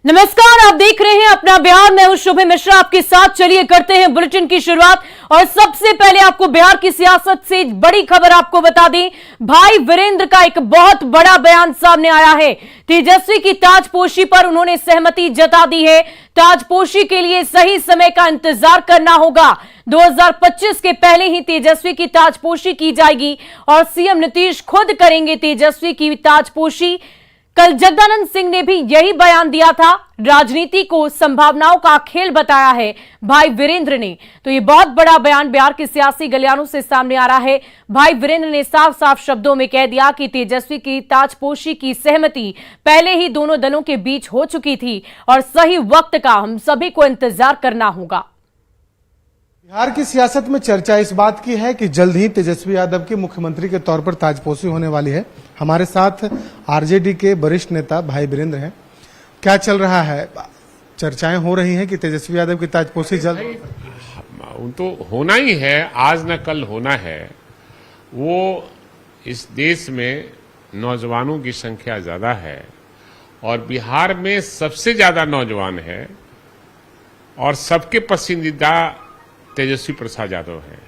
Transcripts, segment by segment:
नमस्कार, आप देख रहे हैं अपना बिहार। मैं हूं शुभ मिश्रा आपके साथ। चलिए करते हैं बुलेटिन की शुरुआत और सबसे पहले आपको बिहार की सियासत से बड़ी खबर आपको बता दें। भाई वीरेंद्र का एक बहुत बड़ा बयान सामने आया है। तेजस्वी की ताजपोशी पर उन्होंने सहमति जता दी है। ताजपोशी के लिए सही समय का इंतजार करना होगा। 2025 के पहले ही तेजस्वी की ताजपोशी की जाएगी और सीएम नीतीश खुद करेंगे तेजस्वी की ताजपोशी। कल जगदानंद सिंह ने भी यही बयान दिया था। राजनीति को संभावनाओं का खेल बताया है भाई वीरेंद्र ने। तो ये बहुत बड़ा बयान बिहार के सियासी गलियारों से सामने आ रहा है। भाई वीरेंद्र ने साफ साफ शब्दों में कह दिया कि तेजस्वी की ताजपोशी की सहमति पहले ही दोनों दलों के बीच हो चुकी थी और सही वक्त का हम सभी को इंतजार करना होगा। बिहार की सियासत में चर्चा इस बात की है कि जल्द ही तेजस्वी यादव की मुख्यमंत्री के तौर पर ताजपोशी होने वाली है। हमारे साथ आरजेडी के वरिष्ठ नेता भाई वीरेंद्र हैं। क्या चल रहा है? चर्चाएं हो रही हैं कि तेजस्वी यादव की ताजपोशी जल्द तो होना ही है, आज न कल होना है। वो इस देश में नौजवानों की संख्या ज्यादा है और बिहार में सबसे ज्यादा नौजवान है और सबके पसंदीदा तेजस्वी प्रसाद यादव हैं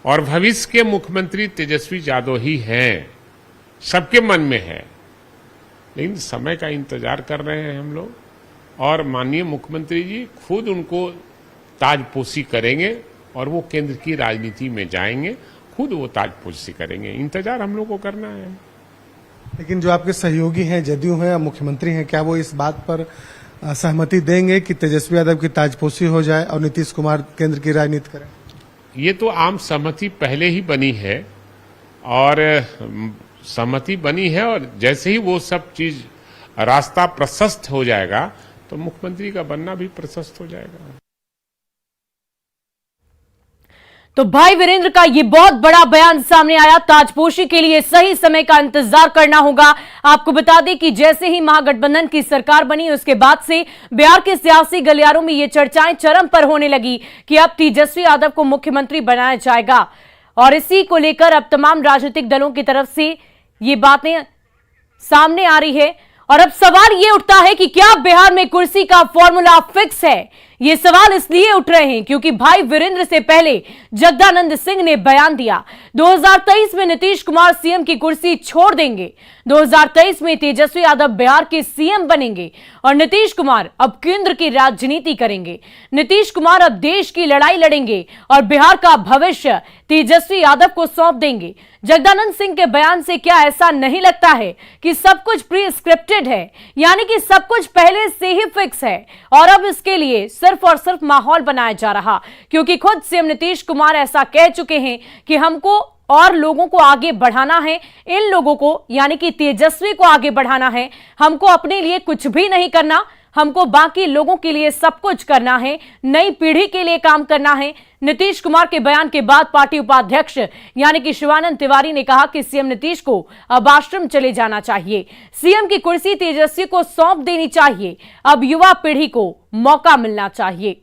और भविष्य के मुख्यमंत्री तेजस्वी यादव ही हैं, सबके मन में है। लेकिन समय का इंतजार कर रहे हैं हम लोग और माननीय मुख्यमंत्री जी खुद उनको ताजपोशी करेंगे और वो केंद्र की राजनीति में जाएंगे, खुद वो ताजपोशी करेंगे। इंतजार हम लोग को करना है। लेकिन जो आपके सहयोगी हैं, जदयू हैं, मुख्यमंत्री हैं, क्या वो इस बात पर सहमति देंगे कि तेजस्वी यादव की ताजपोशी हो जाए और नीतीश कुमार केंद्र की राजनीति करें? ये तो आम सहमति पहले ही बनी है और सहमति बनी है और जैसे ही वो सब चीज रास्ता प्रशस्त हो जाएगा तो मुख्यमंत्री का बनना भी प्रशस्त हो जाएगा। तो भाई वीरेंद्र का ये बहुत बड़ा बयान सामने आया। ताजपोशी के लिए सही समय का इंतजार करना होगा। आपको बता दें कि जैसे ही महागठबंधन की सरकार बनी उसके बाद से बिहार के सियासी गलियारों में ये चर्चाएं चरम पर होने लगी कि अब तेजस्वी यादव को मुख्यमंत्री बनाया जाएगा और इसी को लेकर अब तमाम राजनीतिक दलों की तरफ से ये बातें सामने आ रही है। और अब सवाल ये उठता है कि क्या बिहार में कुर्सी का फॉर्मूला फिक्स है? ये सवाल इसलिए उठ रहे हैं क्योंकि भाई वीरेंद्र से पहले जगदानंद सिंह ने बयान दिया 2023 में नीतीश कुमार सीएम की कुर्सी छोड़ देंगे। 2023 में तेजस्वी यादव बिहार के सीएम बनेंगे और नीतीश कुमार अब केंद्र की राजनीति करेंगे। नीतीश कुमार अब देश की लड़ाई लड़ेंगे और बिहार का भविष्य तेजस्वी यादव को सौंप देंगे। जगदानंद सिंह के बयान से क्या ऐसा नहीं लगता है कि सब कुछ प्री स्क्रिप्टेड है, यानी कि सब कुछ पहले से ही फिक्स है और अब इसके लिए सिर्फ और सिर्फ माहौल बनाया जा रहा? क्योंकि खुद सीएम नीतीश कुमार ऐसा कह चुके हैं कि हमको और लोगों को आगे बढ़ाना है, इन लोगों को यानी कि तेजस्वी को आगे बढ़ाना है। हमको अपने लिए कुछ भी नहीं करना, हमको बाकी लोगों के लिए सब कुछ करना है, नई पीढ़ी के लिए काम करना है। नीतीश कुमार के बयान के बाद पार्टी उपाध्यक्ष यानी कि शिवानंद तिवारी ने कहा कि सीएम नीतीश को अब आश्रम चले जाना चाहिए। सीएम की कुर्सी तेजस्वी को सौंप देनी चाहिए। अब युवा पीढ़ी को मौका मिलना चाहिए।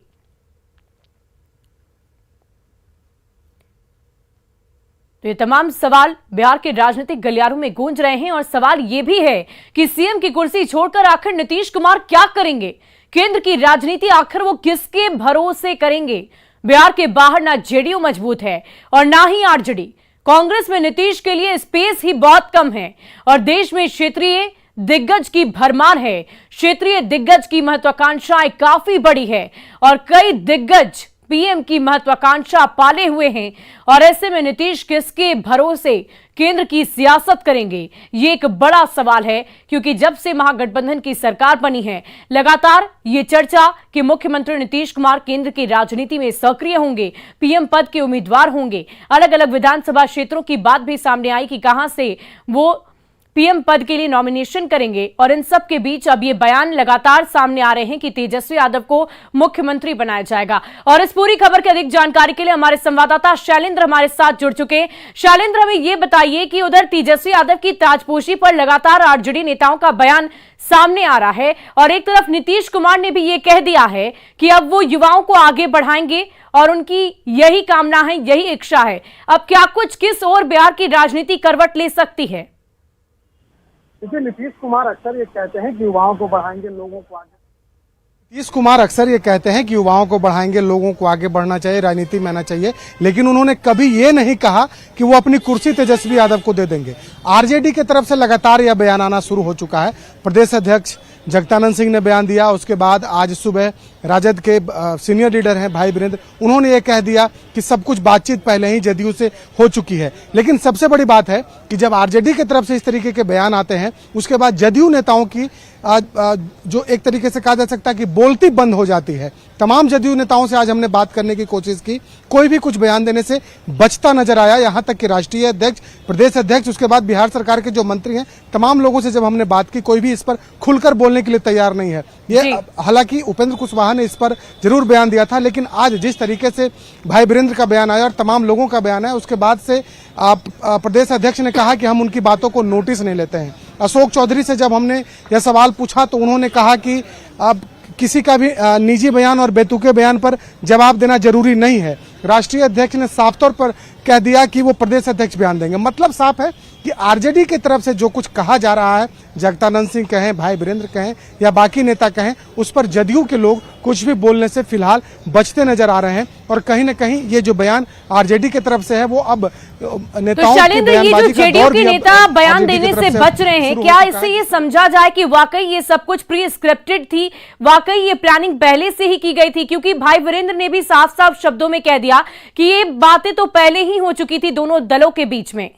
तो ये तमाम सवाल बिहार के राजनीतिक गलियारों में गूंज रहे हैं और सवाल ये भी है कि सीएम की कुर्सी छोड़कर आखिर नीतीश कुमार क्या करेंगे? केंद्र की राजनीति आखिर वो किसके भरोसे करेंगे? बिहार के बाहर ना जेडीयू मजबूत है और ना ही आरजेडी। कांग्रेस में नीतीश के लिए स्पेस ही बहुत कम है और देश में क्षेत्रीय दिग्गज की भरमार है। क्षेत्रीय दिग्गज की महत्वाकांक्षाएं काफी बड़ी है और कई दिग्गज पीएम की महत्वाकांक्षा पाले हुए हैं और ऐसे में नीतीश किसके भरोसे केंद्र की सियासत करेंगे? ये एक बड़ा सवाल है क्योंकि जब से महागठबंधन की सरकार बनी है लगातार ये चर्चा कि मुख्यमंत्री नीतीश कुमार केंद्र की राजनीति में सक्रिय होंगे, पीएम पद के उम्मीदवार होंगे। अलग अलग विधानसभा क्षेत्रों की बात भी सामने आई कि कहां से वो पीएम पद के लिए नॉमिनेशन करेंगे और इन सब के बीच अब ये बयान लगातार सामने आ रहे हैं कि तेजस्वी यादव को मुख्यमंत्री बनाया जाएगा। और इस पूरी खबर की अधिक जानकारी के लिए हमारे संवाददाता शैलेंद्र हमारे साथ जुड़ चुके हैं। शैलेंद्र, हमें ये बताइए कि उधर तेजस्वी यादव की ताजपोशी पर लगातार आरजेडी नेताओं का बयान सामने आ रहा है और एक तरफ नीतीश कुमार ने भी ये कह दिया है कि अब वो युवाओं को आगे बढ़ाएंगे और उनकी यही कामना है, यही इच्छा है। अब क्या कुछ किस ओर बिहार की राजनीति करवट ले सकती है? देखिए, नीतीश कुमार अक्सर ये कहते हैं कि युवाओं को बढ़ाएंगे, लोगों को आगे। नीतीश कुमार अक्सर ये कहते हैं कि युवाओं को बढ़ाएंगे, लोगों को आगे बढ़ना चाहिए, राजनीति में आना चाहिए, लेकिन उन्होंने कभी ये नहीं कहा कि वो अपनी कुर्सी तेजस्वी यादव को दे देंगे। आरजेडी की तरफ से लगातार यह बयान आना शुरू हो चुका है। प्रदेश अध्यक्ष जगदानंद सिंह ने बयान दिया, उसके बाद आज सुबह राजद के सीनियर लीडर हैं भाई वीरेंद्र, उन्होंने ये कह दिया कि सब कुछ बातचीत पहले ही जदयू से हो चुकी है। लेकिन सबसे बड़ी बात है कि जब आरजेडी की तरफ से इस तरीके के बयान आते हैं, उसके बाद जदयू नेताओं की जो एक तरीके से कहा जा सकता है कि बोलती बंद हो जाती है। तमाम जदयू नेताओं से आज हमने बात करने की कोशिश की, कोई भी कुछ बयान देने से बचता नजर आया। यहां तक कि राष्ट्रीय अध्यक्ष, प्रदेश अध्यक्ष, उसके बाद बिहार सरकार के जो मंत्री हैं, तमाम लोगों से जब हमने बात की, कोई भी इस पर खुलकर बोलने के लिए तैयार नहीं है। ये हालांकि उपेंद्र कुशवाहा ने इस पर जरूर बयान दिया था, लेकिन आज जिस तरीके से भाई वीरेंद्र का बयान आया और तमाम लोगों का बयान है, उसके बाद से प्रदेश अध्यक्ष ने कहा कि हम उनकी बातों को नोटिस नहीं लेते हैं। अशोक चौधरी से जब हमने यह सवाल पूछा तो उन्होंने कहा कि अब किसी का भी निजी बयान और बेतुके बयान पर जवाब देना जरूरी नहीं है। राष्ट्रीय अध्यक्ष ने साफ तौर पर कह दिया कि वो प्रदेश अध्यक्ष बयान देंगे। मतलब साफ है कि आरजेडी की तरफ से जो कुछ कहा जा रहा है, जगदानंद सिंह कहें, भाई वीरेंद्र कहें या बाकी नेता कहें, उस पर जदयू के लोग कुछ भी बोलने से फिलहाल बचते नजर आ रहे हैं। और कहीं न कहीं ये जो बयान आरजेडी की तरफ से है, वो अब नेताओं की बयानबाजी का दौर भी जेडीयू के नेता बयान देने से बच रहे हैं। क्या इससे ये समझा जाए कि वाकई ये सब कुछ प्री स्क्रिप्टेड थी, वाकई ये प्लानिंग पहले से ही की गई थी? क्योंकि भाई वीरेंद्र ने भी साफ साफ शब्दों में कह दिया कि ये बातें तो पहले ही हो चुकी थी दोनों दलों के बीच में।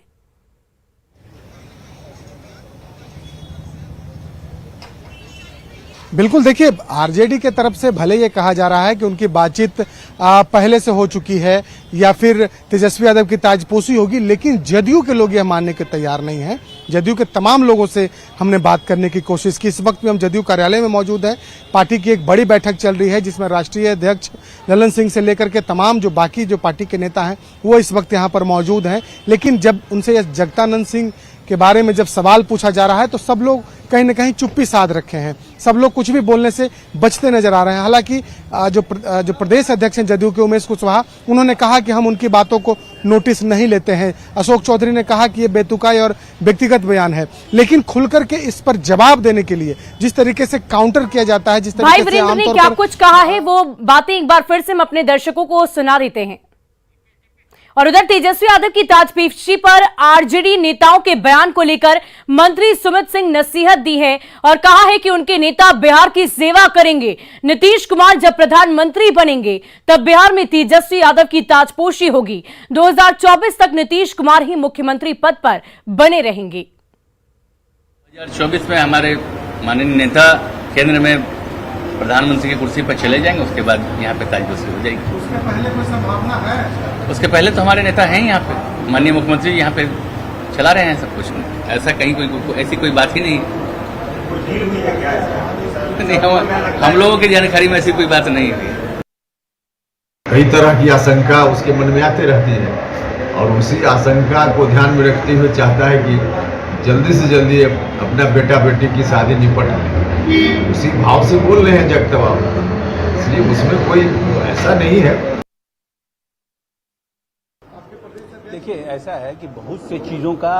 बिल्कुल, देखिए, आरजेडी के तरफ से भले ये कहा जा रहा है कि उनकी बातचीत पहले से हो चुकी है या फिर तेजस्वी यादव की ताजपोशी होगी, लेकिन जदयू के लोग यह मानने के तैयार नहीं हैं। जदयू के तमाम लोगों से हमने बात करने की कोशिश की। इस वक्त भी हम जदयू कार्यालय में मौजूद हैं। पार्टी की एक बड़ी बैठक चल रही है जिसमें राष्ट्रीय अध्यक्ष ललन सिंह से लेकर के तमाम जो बाकी जो पार्टी के नेता हैं वो इस वक्त यहाँ पर मौजूद हैं। लेकिन जब उनसे जगदानंद सिंह के बारे में जब सवाल पूछा जा रहा है तो सब लोग कहीं न कहीं चुप्पी साध रखे हैं। सब लोग कुछ भी बोलने से बचते नजर आ रहे हैं। हालांकि जो प्रदेश अध्यक्ष हैं जदयू के, उमेश कुशवाहा, उन्होंने कहा कि हम उनकी बातों को नोटिस नहीं लेते हैं। अशोक चौधरी ने कहा कि ये बेतुका और व्यक्तिगत बयान है, लेकिन खुलकर के इस पर जवाब देने के लिए जिस तरीके से काउंटर किया जाता है, जिस तरीके से आमतौर पर क्या कुछ कहा है, वो बातें एक बार फिर से हम अपने दर्शकों को सुना देते हैं। और उधर तेजस्वी यादव की ताजपोशी पर आरजेडी नेताओं के बयान को लेकर मंत्री सुमित सिंह नसीहत दी है और कहा है कि उनके नेता बिहार की सेवा करेंगे। नीतीश कुमार जब प्रधानमंत्री बनेंगे तब बिहार में तेजस्वी यादव की ताजपोशी होगी। 2024 तक नीतीश कुमार ही मुख्यमंत्री पद पर बने रहेंगे। 2024 में हमारे माननीय नेता केंद्र में प्रधानमंत्री की कुर्सी पर चले जाएंगे, उसके बाद यहाँ पे ताजपोशी हो जाएगी। उसके पहले कोई संभावना है? उसके पहले तो हमारे नेता हैं यहाँ पे, माननीय मुख्यमंत्री यहाँ पे चला रहे हैं सब कुछ। ऐसा कहीं ऐसी कोई बात ही नहीं, हम लोगों की जानकारी में ऐसी कोई बात नहीं हुई। कई तरह की आशंका उसके मन में आते रहती है और उसी आशंका को ध्यान में रखते हुए चाहता है कि जल्दी से जल्दी अपना बेटा बेटी की शादी निपट ले। उसी भाव से बोल रहे हैं जगतवा, इसलिए उसमें कोई ऐसा नहीं है। देखिए, ऐसा है कि बहुत से चीज़ों का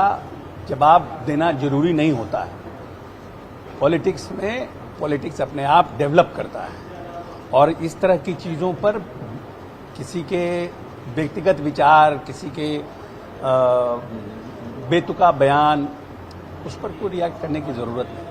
जवाब देना जरूरी नहीं होता है। पॉलिटिक्स में पॉलिटिक्स अपने आप डेवलप करता है और इस तरह की चीज़ों पर किसी के व्यक्तिगत विचार, किसी के बेतुका बयान, उस पर कोई रिएक्ट करने की जरूरत नहीं।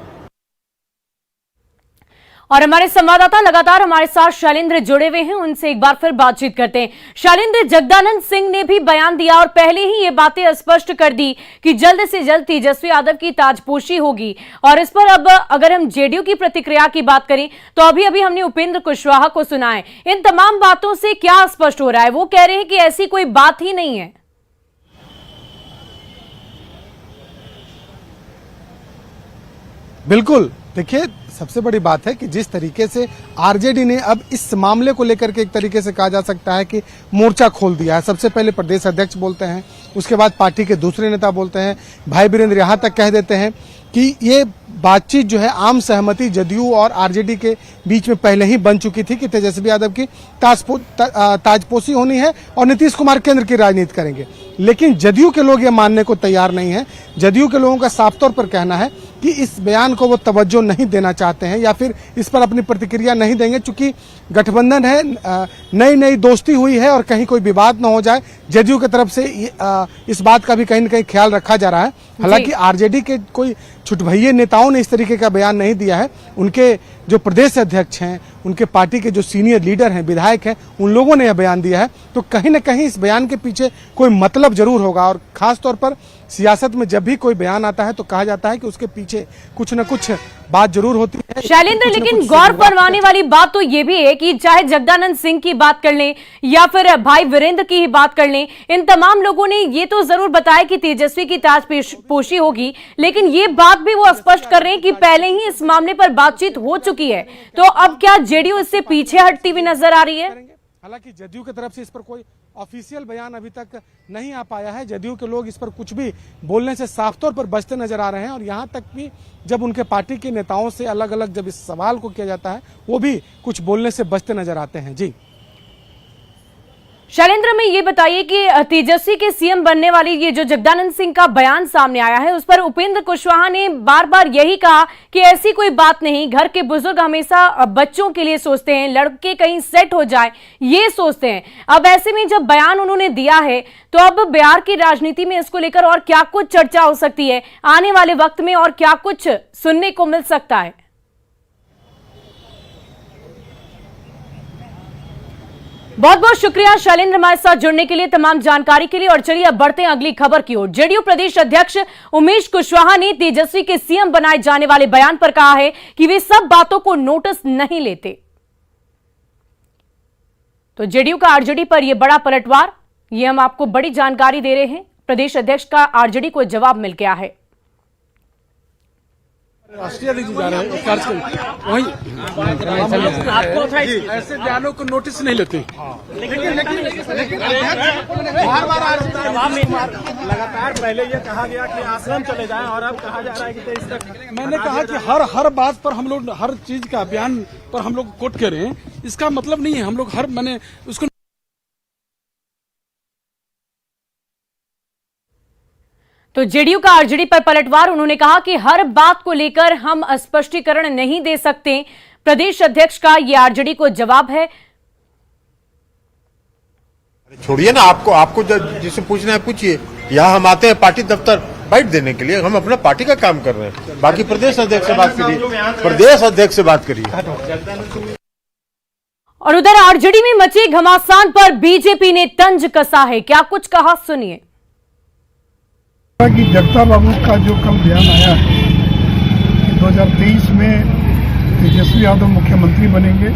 और हमारे संवाददाता लगातार हमारे साथ शैलेंद्र जुड़े हुए हैं, उनसे एक बार फिर बातचीत करते हैं। शैलेंद्र, जगदानंद सिंह ने भी बयान दिया और पहले ही ये बातें स्पष्ट कर दी कि जल्द से जल्द तेजस्वी यादव की ताजपोशी होगी। और इस पर अब अगर हम जेडीयू की प्रतिक्रिया की बात करें तो अभी हमने उपेंद्र कुशवाहा को सुना है। इन तमाम बातों से क्या स्पष्ट हो रहा है? वो कह रहे हैं कि ऐसी कोई बात ही नहीं है। बिल्कुल, देखिए, सबसे बड़ी बात है कि जिस तरीके से आरजेडी ने अब इस मामले को लेकर के एक तरीके से कहा जा सकता है कि मोर्चा खोल दिया है। सबसे पहले प्रदेश अध्यक्ष बोलते हैं, उसके बाद पार्टी के दूसरे नेता बोलते हैं, भाई वीरेंद्र यहां तक कह देते हैं कि ये बातचीत जो है आम सहमति जदयू और आरजेडी के बीच में पहले ही बन चुकी थी कि तेजस्वी यादव की ताजपोशी होनी है और नीतीश कुमार केंद्र की राजनीति करेंगे। लेकिन जदयू के लोग ये मानने को तैयार नहीं है। जदयू के लोगों का साफ तौर पर कहना है कि इस बयान को वो तवज्जो नहीं देना चाहते हैं या फिर इस पर अपनी प्रतिक्रिया नहीं देंगे, चूंकि गठबंधन है, नई नई दोस्ती हुई है और कहीं कोई विवाद न हो जाए। जदयू की तरफ से इस बात का भी कहीं न कहीं ख्याल रखा जा रहा है। हालांकि आरजेडी के कोई छुटभइये नेताओं ने इस तरीके का बयान नहीं दिया है। उनके जो प्रदेश अध्यक्ष हैं, उनके पार्टी के जो सीनियर लीडर हैं, विधायक हैं, उन लोगों ने यह बयान दिया है। तो कहीं न कहीं इस बयान के पीछे कोई मतलब जरूर होगा। और खास तौर पर सियासत में जब भी कोई बयान आता है तो कहा जाता है कि उसके पीछे कुछ न कुछ बात जरूर होती है। शैलेंद्र, लेकिन गौर फरमाने वाली बात तो ये भी है कि चाहे जगदानंद सिंह की बात कर लें या फिर भाई वीरेंद्र की ही बात कर लें, इन तमाम लोगों ने ये तो जरूर बताया कि तेजस्वी की ताजपोशी होगी, लेकिन ये बात भी वो स्पष्ट कर रहे हैं कि पहले ही इस मामले पर बातचीत हो चुकी है। तो अब क्या जेडीयू इससे पीछे हटती हुई नजर आ रही है? हालांकि जदयू की तरफ से इस पर कोई ऑफिशियल बयान अभी तक नहीं आ पाया है। जदयू के लोग इस पर कुछ भी बोलने से साफ तौर पर बचते नजर आ रहे हैं और यहां तक भी जब उनके पार्टी के नेताओं से अलग अलग जब इस सवाल को किया जाता है वो भी कुछ बोलने से बचते नजर आते हैं। जी शैलेंद्र, में ये बताइए कि तेजस्वी के सीएम बनने वाली ये जो जगदानंद सिंह का बयान सामने आया है, उस पर उपेंद्र कुशवाहा ने बार बार यही कहा कि ऐसी कोई बात नहीं, घर के बुजुर्ग हमेशा बच्चों के लिए सोचते हैं, लड़के कहीं सेट हो जाए ये सोचते हैं। अब ऐसे में जब बयान उन्होंने दिया है तो अब बिहार की राजनीति में इसको लेकर और क्या कुछ चर्चा हो सकती है आने वाले वक्त में, और क्या कुछ सुनने को मिल सकता है? बहुत बहुत शुक्रिया शैलेंद्र हमारे साथ जुड़ने के लिए, तमाम जानकारी के लिए। और चलिए अब बढ़ते हैं अगली खबर की ओर। जेडीयू प्रदेश अध्यक्ष उमेश कुशवाहा ने तेजस्वी के सीएम बनाए जाने वाले बयान पर कहा है कि वे सब बातों को नोटिस नहीं लेते। तो जेडीयू का आरजेडी पर यह बड़ा पलटवार, ये हम आपको बड़ी जानकारी दे रहे हैं। प्रदेश अध्यक्ष का आरजेडी को जवाब मिल गया है। राष्ट्रीय अध्यक्ष जा रहे हैं वही ऐसे बयानों को नोटिस नहीं लेते। लगातार पहले ये कहा गया कि आश्रम चले जाएं और अब कहा जा रहा है कि 23 तक। मैंने कहा कि हर बात पर हम लोग हर चीज का बयान पर हम लोग कोट करें, इसका मतलब नहीं है हम लोग मैंने उसको। तो जेडीयू का आरजेडी पर पलटवार, उन्होंने कहा कि हर बात को लेकर हम स्पष्टीकरण नहीं दे सकते। प्रदेश अध्यक्ष का यह आरजेडी को जवाब है। छोड़िए ना, आपको जिसे पूछना है पूछिए। यहाँ हम आते हैं पार्टी दफ्तर बाइट देने के लिए, हम अपना पार्टी का काम कर रहे हैं। बाकी प्रदेश अध्यक्ष से बात करिए, प्रदेश अध्यक्ष से बात करिए। और उधर आरजेडी में मचे घमासान पर बीजेपी ने तंज कसा है, क्या कुछ कहा सुनिए। कि जगता बाबू का जो कल बयान आया है कि 2023 में तेजस्वी यादव मुख्यमंत्री बनेंगे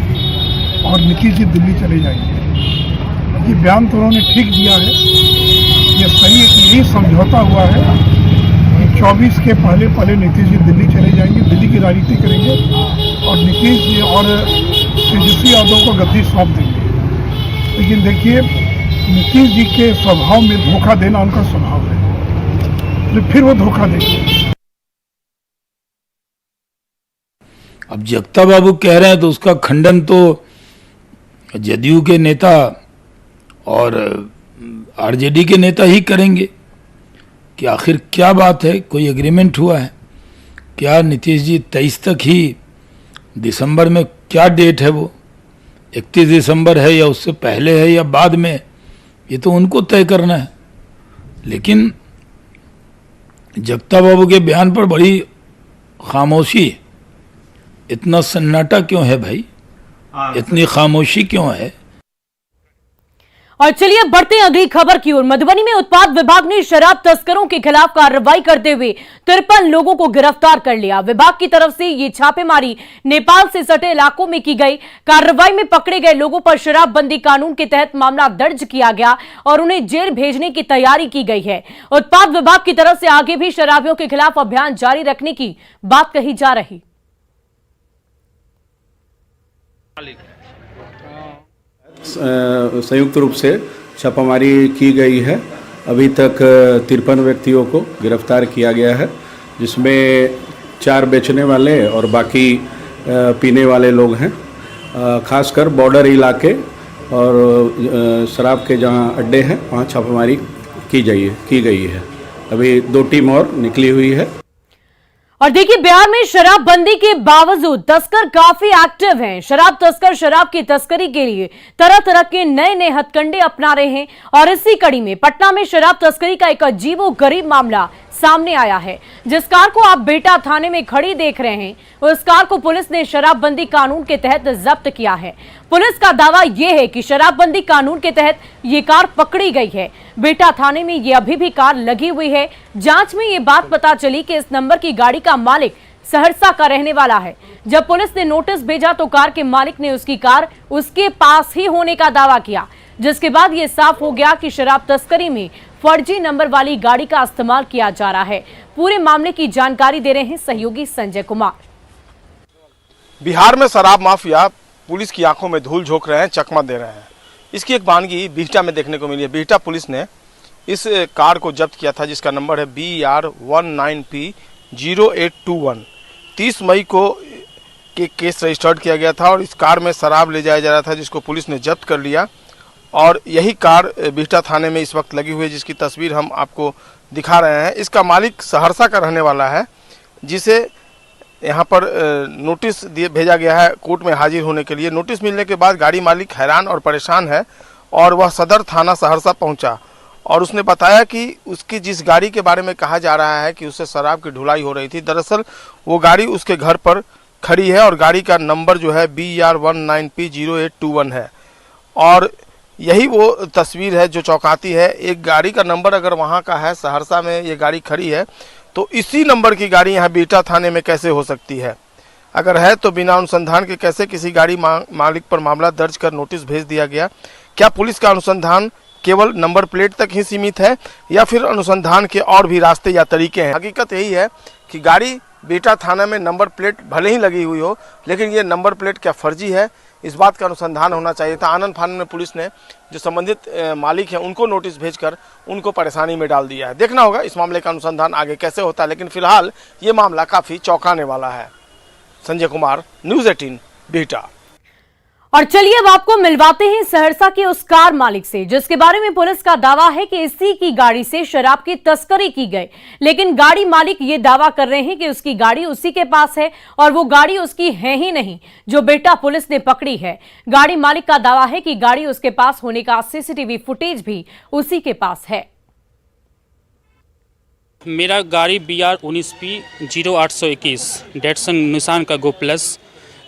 और नीतीश जी दिल्ली चले जाएंगे, ये बयान तो उन्होंने ठीक दिया है। ये सही यही समझौता हुआ है कि 24 के पहले नीतीश जी दिल्ली चले जाएंगे, दिल्ली की राजनीति करेंगे और नीतीश जी और तेजस्वी यादव को गद्दी सौंप देंगे। लेकिन देखिए, नीतीश जी के स्वभाव में धोखा देना उनका स्वभाव है, तो फिर वो धोखा देंगे। अब जगता बाबू कह रहे हैं तो उसका खंडन तो जदयू के नेता और आरजेडी के नेता ही करेंगे कि आखिर क्या बात है, कोई एग्रीमेंट हुआ है क्या? नीतीश जी 23 तक ही, दिसंबर में क्या डेट है वो, 31 दिसंबर है या उससे पहले है या बाद में, ये तो उनको तय करना है। लेकिन जगता बाबू के बयान पर बड़ी खामोशी, इतना सन्नाटा क्यों है भाई, इतनी खामोशी क्यों है? और चलिए बढ़ते हैं अगली खबर की ओर। मधुबनी में उत्पाद विभाग ने शराब तस्करों के खिलाफ कार्रवाई करते हुए 53 लोगों को गिरफ्तार कर लिया। विभाग की तरफ से ये छापेमारी नेपाल से सटे इलाकों में की गई। कार्रवाई में पकड़े गए लोगों पर शराबबंदी कानून के तहत मामला दर्ज किया गया और उन्हें जेल भेजने की तैयारी की गई है। उत्पाद विभाग की तरफ से आगे भी शराबियों के खिलाफ अभियान जारी रखने की बात कही जा रही। संयुक्त रूप से छापामारी की गई है। अभी तक 53 व्यक्तियों को गिरफ्तार किया गया है, जिसमें 4 बेचने वाले और बाकी पीने वाले लोग हैं। खासकर बॉर्डर इलाके और शराब के जहां अड्डे हैं वहां छापामारी की गई है। अभी 2 टीम और निकली हुई है। और देखिए, बिहार में शराबबंदी के बावजूद तस्कर काफी एक्टिव हैं। शराब तस्कर शराब की तस्करी के लिए तरह तरह के नए नए हथकंडे अपना रहे हैं और इसी कड़ी में पटना में शराब तस्करी का एक अजीबोगरीब मामला सामने आया है। जिस कार को आप बेटा थाने में खड़ी देख रहे हैं, उस कार को पुलिस ने शराबबंदी कानून के तहत जब्त किया है। पुलिस का दावा यह है कि शराबबंदी कानून के तहत ये कार पकड़ी गई है। बेटा थाने में ये अभी भी कार लगी हुई है। जांच में ये बात पता चली कि इस नंबर की गाड़ी का मालिक सहरसा का रहने वाला है। जब पुलिस ने नोटिस भेजा तो कार के मालिक ने उसकी कार उसके पास ही होने का दावा किया, जिसके बाद ये साफ हो गया कि शराब तस्करी में फर्जी नंबर वाली गाड़ी का इस्तेमाल किया जा रहा है। पूरे मामले की जानकारी दे रहे हैं सहयोगी संजय कुमार। बिहार में शराब माफिया पुलिस की आंखों में धूल झोंक रहे हैं, चकमा दे रहे हैं। इसकी एक वानगी बिहटा में देखने को मिली है। बिहटा पुलिस ने इस कार को जब्त किया था, जिसका नंबर है BR19P0821। 30 मई को केस रजिस्टर्ड किया गया था और इस कार में शराब ले जाया जा रहा था, जिसको पुलिस ने जब्त कर लिया। और यही कार बिहटा थाने में इस वक्त लगी हुई है, जिसकी तस्वीर हम आपको दिखा रहे हैं। इसका मालिक सहरसा का रहने वाला है, जिसे यहाँ पर नोटिस भेजा गया है कोर्ट में हाजिर होने के लिए। नोटिस मिलने के बाद गाड़ी मालिक हैरान और परेशान है और वह सदर थाना सहरसा पहुँचा और उसने बताया कि उसकी जिस गाड़ी के बारे में कहा जा रहा है कि उससे शराब की ढुलाई हो रही थी, दरअसल वो गाड़ी उसके घर पर खड़ी है और गाड़ी का नंबर जो है BR19P0821 है। और यही वो तस्वीर है जो चौंकाती है। एक गाड़ी का नंबर अगर वहाँ का है, सहरसा में ये गाड़ी खड़ी है, तो इसी नंबर की गाड़ी यहाँ बिहटा थाने में कैसे हो सकती है? अगर है तो बिना अनुसंधान के कैसे किसी गाड़ी मालिक पर मामला दर्ज कर नोटिस भेज दिया गया? क्या पुलिस का अनुसंधान केवल नंबर प्लेट तक ही सीमित है या फिर अनुसंधान के और भी रास्ते या तरीके हैं? हकीकत यही है कि गाड़ी बिहटा थाना में नंबर प्लेट भले ही लगी हुई हो, लेकिन ये नंबर प्लेट क्या फर्जी है, इस बात का अनुसंधान होना चाहिए था। आनन फानन में पुलिस ने जो संबंधित मालिक हैं उनको नोटिस भेजकर उनको परेशानी में डाल दिया है। देखना होगा इस मामले का अनुसंधान आगे कैसे होता है, लेकिन फिलहाल ये मामला काफी चौंकाने वाला है। संजय कुमार, न्यूज़ 18 बिहटा। और चलिए अब आपको मिलवाते हैं सहरसा के उस कार मालिक से, जिसके बारे में पुलिस का दावा है कि इसी की गाड़ी से शराब की तस्करी की गई। लेकिन गाड़ी मालिक ये दावा कर रहे हैं कि उसकी गाड़ी उसी के पास है और वो गाड़ी उसकी है ही नहीं जो बेटा पुलिस ने पकड़ी है। गाड़ी मालिक का दावा है कि गाड़ी उसके पास होने का सीसीटीवी फुटेज भी उसी के पास है। मेरा गाड़ी BR19P0821 डेटसन निसान का गो प्लस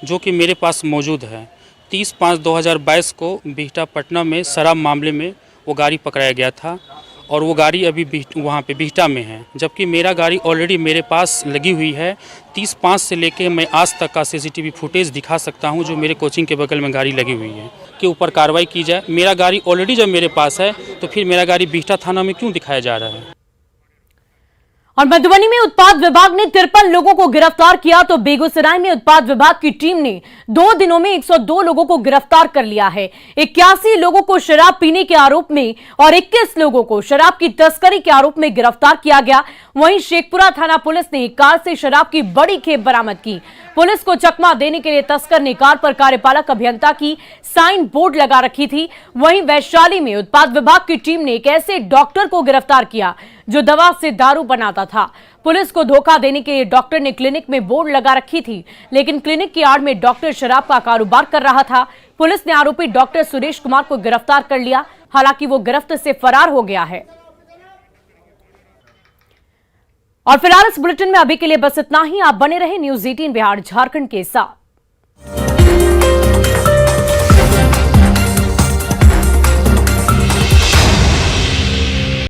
जो कि मेरे पास मौजूद है। 30/5/2022 को बिहटा पटना में शराब मामले में वो गाड़ी पकड़ाया गया था और वो गाड़ी अभी वहाँ पे बिहटा में है, जबकि मेरा गाड़ी ऑलरेडी मेरे पास लगी हुई है। 30/5 से लेके मैं आज तक का सीसीटीवी फुटेज दिखा सकता हूँ जो मेरे कोचिंग के बगल में गाड़ी लगी हुई है, के ऊपर कार्रवाई की जाए। मेरा गाड़ी ऑलरेडी जब मेरे पास है तो फिर मेरा गाड़ी बिहटा थाना में क्यों दिखाया जा रहा है? और मधुबनी में उत्पाद विभाग ने 53 लोगों को गिरफ्तार किया तो बेगूसराय में उत्पाद विभाग की टीम ने 2 दिनों में 102 लोगों को गिरफ्तार कर लिया है। 81 लोगों को शराब पीने के आरोप में और 21 लोगों को शराब की तस्करी के आरोप में गिरफ्तार किया गया। वहीं शेखपुरा थाना पुलिस ने कार से शराब की बड़ी खेप बरामद की। पुलिस को चकमा देने के लिए तस्कर ने कार पर कार्यपालक अभियंता की साइन बोर्ड लगा रखी थी। वहीं वैशाली में उत्पाद विभाग की टीम ने एक ऐसे डॉक्टर को गिरफ्तार किया जो दवा से दारू बनाता था। पुलिस को धोखा देने के लिए डॉक्टर ने क्लिनिक में बोर्ड लगा रखी थी, लेकिन क्लिनिक की आड़ में डॉक्टर शराब का कारोबार कर रहा था। पुलिस ने आरोपी डॉक्टर सुरेश कुमार को गिरफ्तार कर लिया, हालांकि वो गिरफ्त से फरार हो गया है। और फिलहाल इस बुलेटिन में अभी के लिए बस इतना ही। आप बने रहे न्यूज़ 18 बिहार झारखंड के साथ।